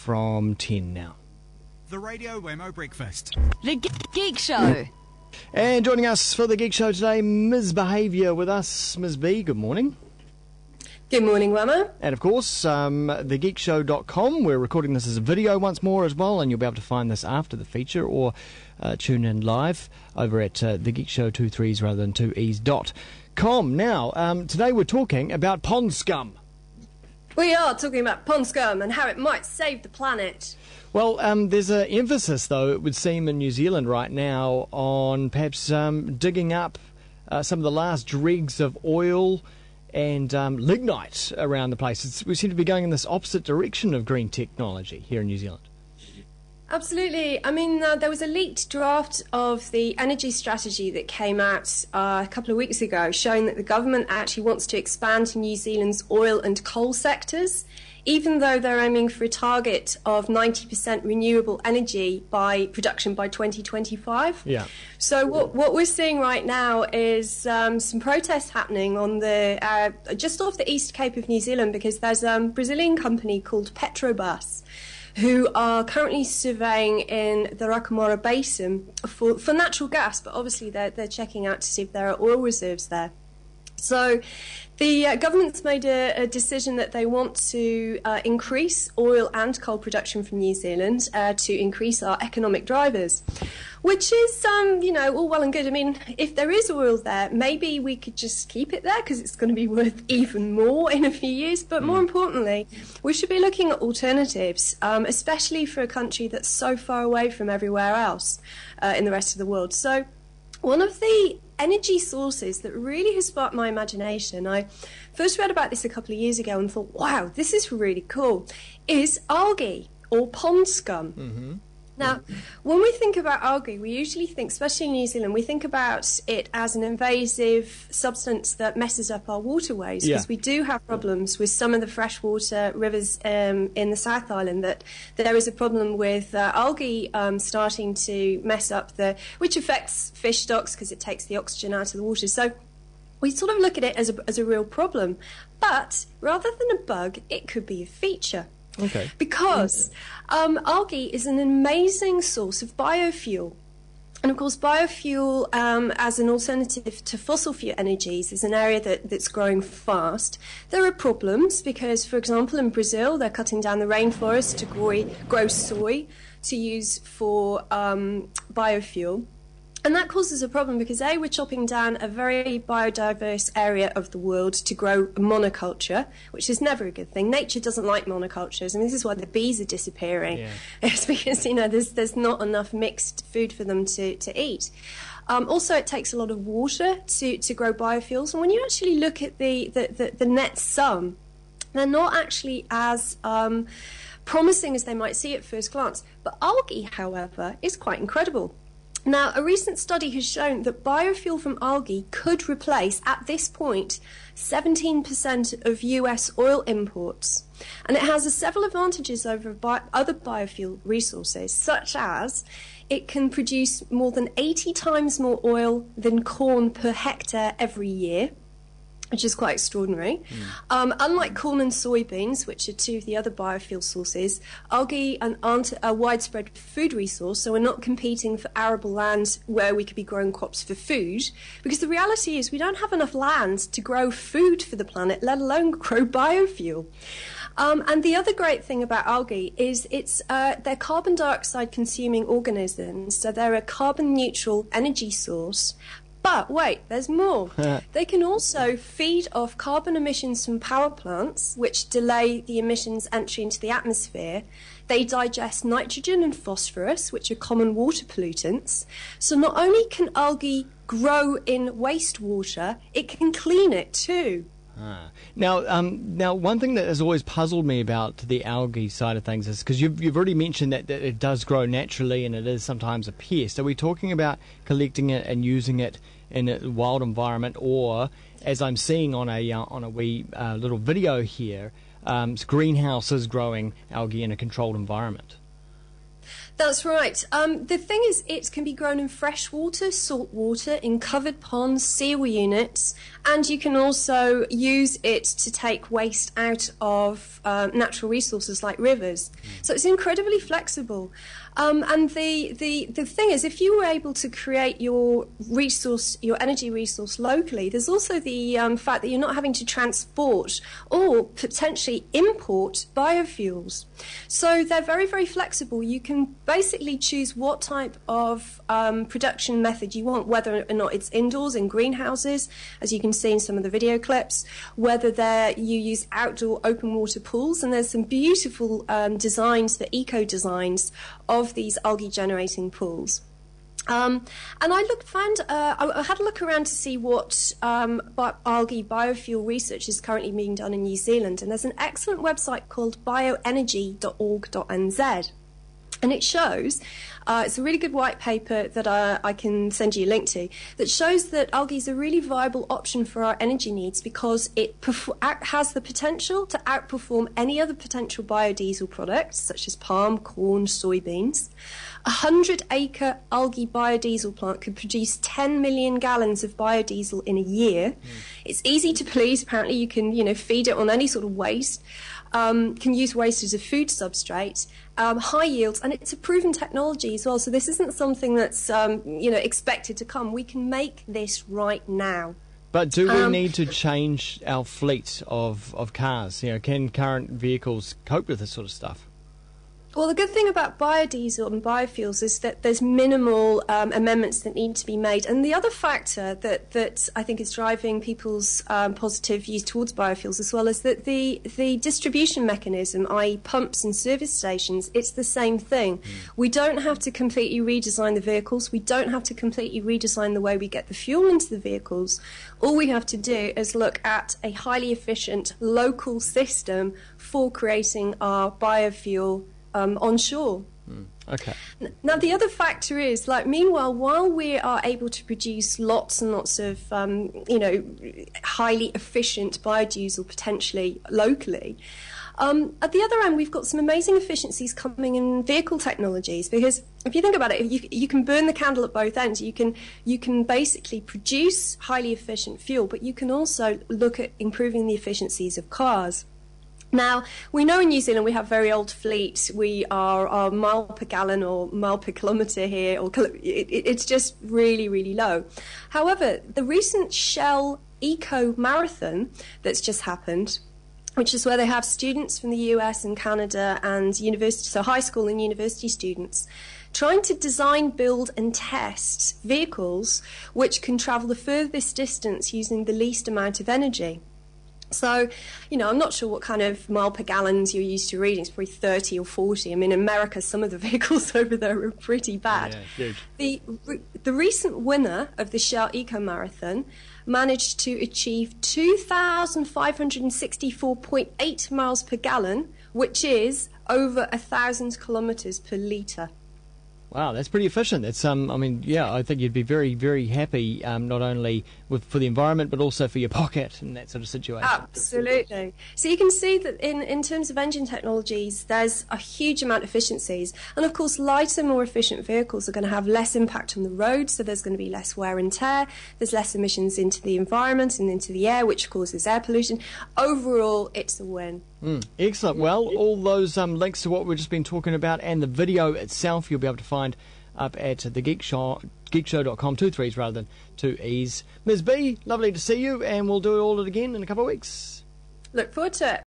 from 10 now. The Radio Wammo Breakfast. The Geek Show. And joining us for the Geek Show today, Ms. Behaviour with us. Ms. B, good morning. Good morning, Wammo. And of course, thegeekshow.com. We're recording this as a video once more as well, and you'll be able to find this after the feature or tune in live over at The Geek Show 2 rather than 2es.com. Now, today we're talking about Pondscum. We are talking about Pondscum and how it might save the planet. Well, there's an emphasis, though, it would seem, in New Zealand right now on perhaps digging up some of the last dregs of oil and lignite around the place. We seem to be going in this opposite direction of green technology here in New Zealand. Absolutely. I mean, there was a leaked draft of the energy strategy that came out a couple of weeks ago showing that the government actually wants to expand New Zealand's oil and coal sectors, even though they're aiming for a target of 90% renewable energy by production by 2025. Yeah. So what we're seeing right now is some protests happening on the just off the East Cape of New Zealand, because there's a Brazilian company called Petrobras who are currently surveying in the Racamora Basin for natural gas, but obviously they're checking out to see if there are oil reserves there. So the government's made a decision that they want to increase oil and coal production from New Zealand to increase our economic drivers, which is, all well and good. I mean, if there is oil there, maybe we could just keep it there because it's going to be worth even more in a few years. But more importantly, we should be looking at alternatives, especially for a country that's so far away from everywhere else in the rest of the world. So one of the energy sources that really has sparked my imagination, I first read about this a couple of years ago and thought, wow, this is really cool, is algae or pond scum. Mm-hmm. Now, when we think about algae, we usually think, especially in New Zealand, we think about it as an invasive substance that messes up our waterways, because we do have problems with some of the freshwater rivers in the South Island, that there is a problem with algae starting to mess up which affects fish stocks because it takes the oxygen out of the water. So we sort of look at it as a real problem. But rather than a bug, it could be a feature. Okay. Because algae is an amazing source of biofuel. And of course, biofuel as an alternative to fossil fuel energies is an area that's growing fast. There are problems because, for example, in Brazil, they're cutting down the rainforest to grow soy to use for biofuel. And that causes a problem because, A, we're chopping down a very biodiverse area of the world to grow monoculture, which is never a good thing. Nature doesn't like monocultures. I mean, this is why the bees are disappearing. Yeah. It's because, there's not enough mixed food for them to eat. Also, it takes a lot of water to grow biofuels. And when you actually look at the net sum, they're not actually as promising as they might see at first glance. But algae, however, is quite incredible. Now, a recent study has shown that biofuel from algae could replace, at this point, 17% of US oil imports. And it has several advantages over other biofuel resources, such as it can produce more than 80 times more oil than corn per hectare every year, which is quite extraordinary. Unlike corn and soybeans, which are two of the other biofuel sources, algae aren't a widespread food resource, so we're not competing for arable land where we could be growing crops for food, because the reality is we don't have enough land to grow food for the planet, let alone grow biofuel. And the other great thing about algae is they're carbon dioxide consuming organisms, so they're a carbon neutral energy source. But wait, there's more. They can also feed off carbon emissions from power plants, which delay the emissions entry into the atmosphere. They digest nitrogen and phosphorus, which are common water pollutants. So not only can algae grow in wastewater, it can clean it too. Now, one thing that has always puzzled me about the algae side of things is because you've already mentioned that it does grow naturally and it is sometimes a pest. Are we talking about collecting it and using it in a wild environment, or, as I'm seeing on a wee little video here, greenhouses growing algae in a controlled environment? That's right. The thing is, it can be grown in fresh water, salt water, in covered ponds, seal units, and you can also use it to take waste out of natural resources like rivers. So it's incredibly flexible. And the thing is, if you were able to create your energy resource locally, there's also the fact that you're not having to transport or potentially import biofuels. So they're very, very flexible. You can basically choose what type of production method you want, whether or not it's indoors in greenhouses, as you can see in some of the video clips, whether you use outdoor open water pools, and there's some beautiful designs, the eco designs of these algae generating pools. And I had a look around to see what algae biofuel research is currently being done in New Zealand, and there's an excellent website called bioenergy.org.nz. And it shows, it's a really good white paper that I can send you a link to, that shows that algae is a really viable option for our energy needs because it has the potential to outperform any other potential biodiesel products, such as palm, corn, soybeans. A 100-acre algae biodiesel plant could produce 10 million gallons of biodiesel in a year. It's easy to please. Apparently, you can feed it on any sort of waste. Can use waste as a food substrate, high yields, and it's a proven technology as well. So this isn't something that's expected to come. We can make this right now. But do we need to change our fleet of cars? Can current vehicles cope with this sort of stuff? Well, the good thing about biodiesel and biofuels is that there's minimal amendments that need to be made. And the other factor that I think is driving people's positive views towards biofuels as well is that the distribution mechanism, i.e. pumps and service stations, it's the same thing. We don't have to completely redesign the vehicles. We don't have to completely redesign the way we get the fuel into the vehicles. All we have to do is look at a highly efficient local system for creating our biofuel onshore. Okay. Now, the other factor is, meanwhile, while we are able to produce lots and lots of, highly efficient biodiesel potentially locally, at the other end, we've got some amazing efficiencies coming in vehicle technologies, because if you think about it, you can burn the candle at both ends. You can basically produce highly efficient fuel, but you can also look at improving the efficiencies of cars. Now, we know in New Zealand we have very old fleet. We are mile per gallon or mile per kilometre here, or it's just really, really low. However, the recent Shell Eco Marathon that's just happened, which is where they have students from the US and Canada and university, so high school and university students, trying to design, build and test vehicles which can travel the furthest distance using the least amount of energy. So, I'm not sure what kind of mile per gallons you're used to reading. It's probably 30 or 40. I mean, in America, some of the vehicles over there are pretty bad. Yeah, the recent winner of the Shell Eco Marathon managed to achieve 2,564.8 miles per gallon, which is over 1,000 kilometres per litre. Wow, that's pretty efficient. It's I think you'd be very, very happy, not only for the environment, but also for your pocket in that sort of situation. Absolutely. So you can see that in terms of engine technologies, there's a huge amount of efficiencies. And of course, lighter, more efficient vehicles are going to have less impact on the road, so there's going to be less wear and tear. There's less emissions into the environment and into the air, which causes air pollution. Overall, it's a win. Excellent. Well, all those links to what we've just been talking about and the video itself you'll be able to find up at the geekshow.com, 2 3s rather than 2 E's. Ms. B, lovely to see you, and we'll do all it again in a couple of weeks. Look forward to it.